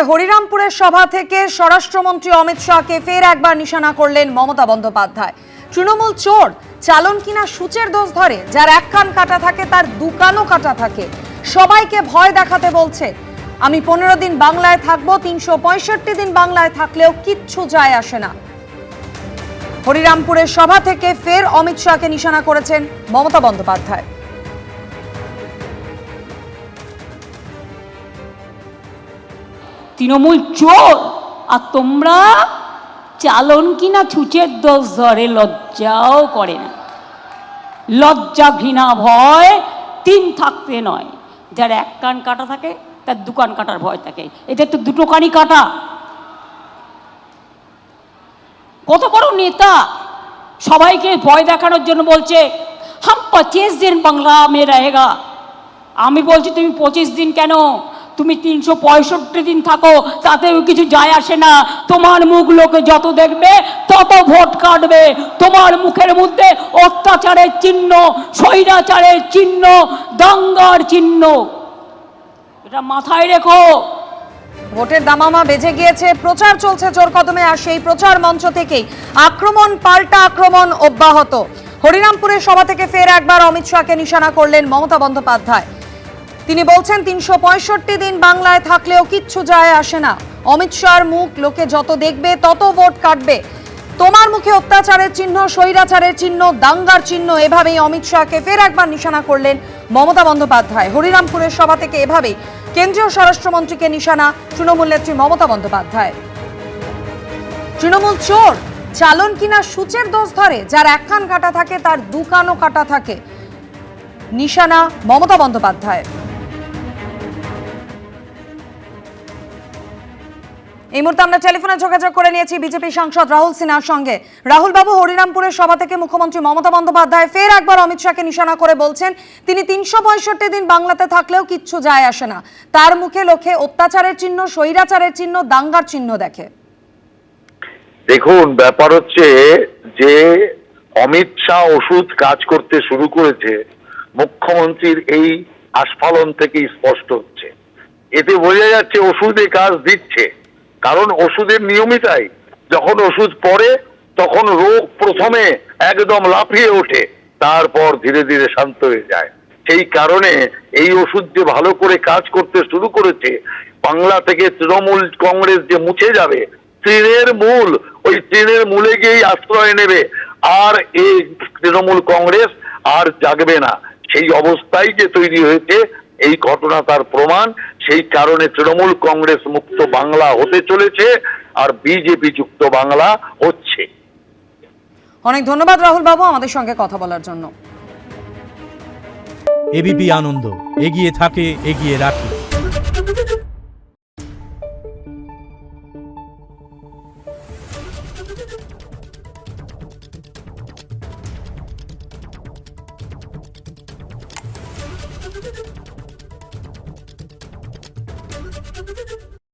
হরিরামপুরের সভা থেকে স্বরাষ্ট্রমন্ত্রী অমিত শাহকে ফের একবার নিশানা করলেন মমতা বন্দ্যোপাধ্যায়। তৃণমূল চোর, চালন কিনা সূচের দোষ ধরে, যার এক কান কাটা থাকে তার দু কানও কাটা থাকে, সবাইকে ভয় দেখাতে বলছে। আমি 15 দিন বাংলায় থাকবো, 365 দিন বাংলায় থাকলেও কিচ্ছু যায় আসে না। হরিরামপুরের সভা থেকে ফের অমিত শাহকে নিশানা করেছেন মমতা বন্দ্যোপাধ্যায়। তৃণমূল চোর আর তোমরা চালন কিনা ছুঁচের দোষ ধরে, লজ্জাও করে না। লজ্জা ঘৃণা ভয় তিন থাকতে নয়, যার এক কান কাটা থাকে তার দু কান কাটার ভয় থাকে, এদের তো দুটো কানই কাটা। কত বড় নেতা সবাইকে ভয় দেখানোর জন্য বলছে হাম 25 দিন বাংলা মে রহেগা। আমি বলছি তুমি 25 দিন কেন, তুমি 365 দিন থাকো, তাতেও কিছু যায় আসে না। তোমার মুখ লোকে যত দেখবে তত ভোট কাটবে। তোমার মুখের মধ্যে অত্যাচারের চিহ্ন, স্বৈরাচারের চিহ্ন, দাঙ্গার চিহ্ন, এটা মাথায় রেখো। ভোটের দামামা বেজে গিয়েছে, প্রচার চলছে জোর কদমে, আর সেই প্রচার মঞ্চ থেকেই আক্রমণ পাল্টা আক্রমণ অব্যাহত। হরিরামপুরের সভা থেকে ফের একবার অমিত শাহকে নিশানা করলেন মমতা বন্দ্যোপাধ্যায়। তিনি বলছেন 365 দিন বাংলায় থাকলেও কিচ্ছু যায় আসে না। অমিত শাহর মুখ লোকে যত দেখবে তত ভোট কাটবে। তোমার মুখে অত্যাচারের চিহ্ন, স্বৈরাচারের চিহ্ন, দাঙ্গার চিহ্ন, এভাবেই অমিত শাহকে ফের একবার নিশানা করলেন মমতা বন্দ্যোপাধ্যায়। হরিরামপুরের সভা থেকে এভাবেই কেন্দ্রীয় স্বরাষ্ট্রমন্ত্রীকে নিশানা তৃণমূল নেত্রী মমতা বন্দ্যোপাধ্যায়। তৃণমূল চোর, চালন কিনা সূচের দোষ ধরে, যার এক কান কাটা থাকে তার দু কানও কাটা থাকে, নিশানা মমতা বন্দ্যোপাধ্যায়। এই মুহূর্তে আমরা টেলিফোনে যোগাযোগ করে নিয়েছি বিজেপি সাংসদ রাহুল সিনহার সঙ্গে। রাহুল বাবু, হরিরামপুরের সভা থেকে মুখ্যমন্ত্রী মমতা বন্দ্যোপাধ্যায় ফের একবার অমিত শাহকে নিশানা করে বলছেন তিনি 365 দিন বাংলাতে থাকলেও কিচ্ছু যায় আসে না। তার মুখে লোকে অত্যাচারের চিহ্ন, স্বৈরাচারের চিহ্ন, দাঙ্গার চিহ্ন দেখে। দেখুন, ব্যাপার হচ্ছে যে অমিত শাহ ওষুধ কাজ করতে শুরু করেছে, মুখ্যমন্ত্রীর এই আস্ফালন থেকেই স্পষ্ট হচ্ছে। এতে বোঝা যাচ্ছে ওষুধে কাজ দিচ্ছে, কারণ ওষুধের নিয়মিতাই, যখন ওষুধ পড়ে তখন রোগ প্রথমে একদম লাফিয়ে ওঠে, তারপর ধীরে ধীরে শান্ত হয়ে যায়। সেই কারণে এই ওষুধ যে ভালো করে কাজ করতে শুরু করেছে, বাংলা থেকে তৃণমূল কংগ্রেস যে মুছে যাবে, তৃণের মূল, ওই তৃণের মূলে গিয়েই আশ্রয় নেবে, আর এই তৃণমূল কংগ্রেস আর জাগবে না। সেই অবস্থায় যে তৈরি হয়েছে, এই ঘটনা তার প্রমাণ। সেই কারণে তৃণমূল কংগ্রেস মুক্ত বাংলা হতে চলেছে আর বিজেপি যুক্ত বাংলা হচ্ছে। অনেক ধন্যবাদ রাহুল বাবু আমাদের সঙ্গে কথা বলার জন্য। এবিপি আনন্দ, এগিয়ে থাকে, এগিয়ে রাখে।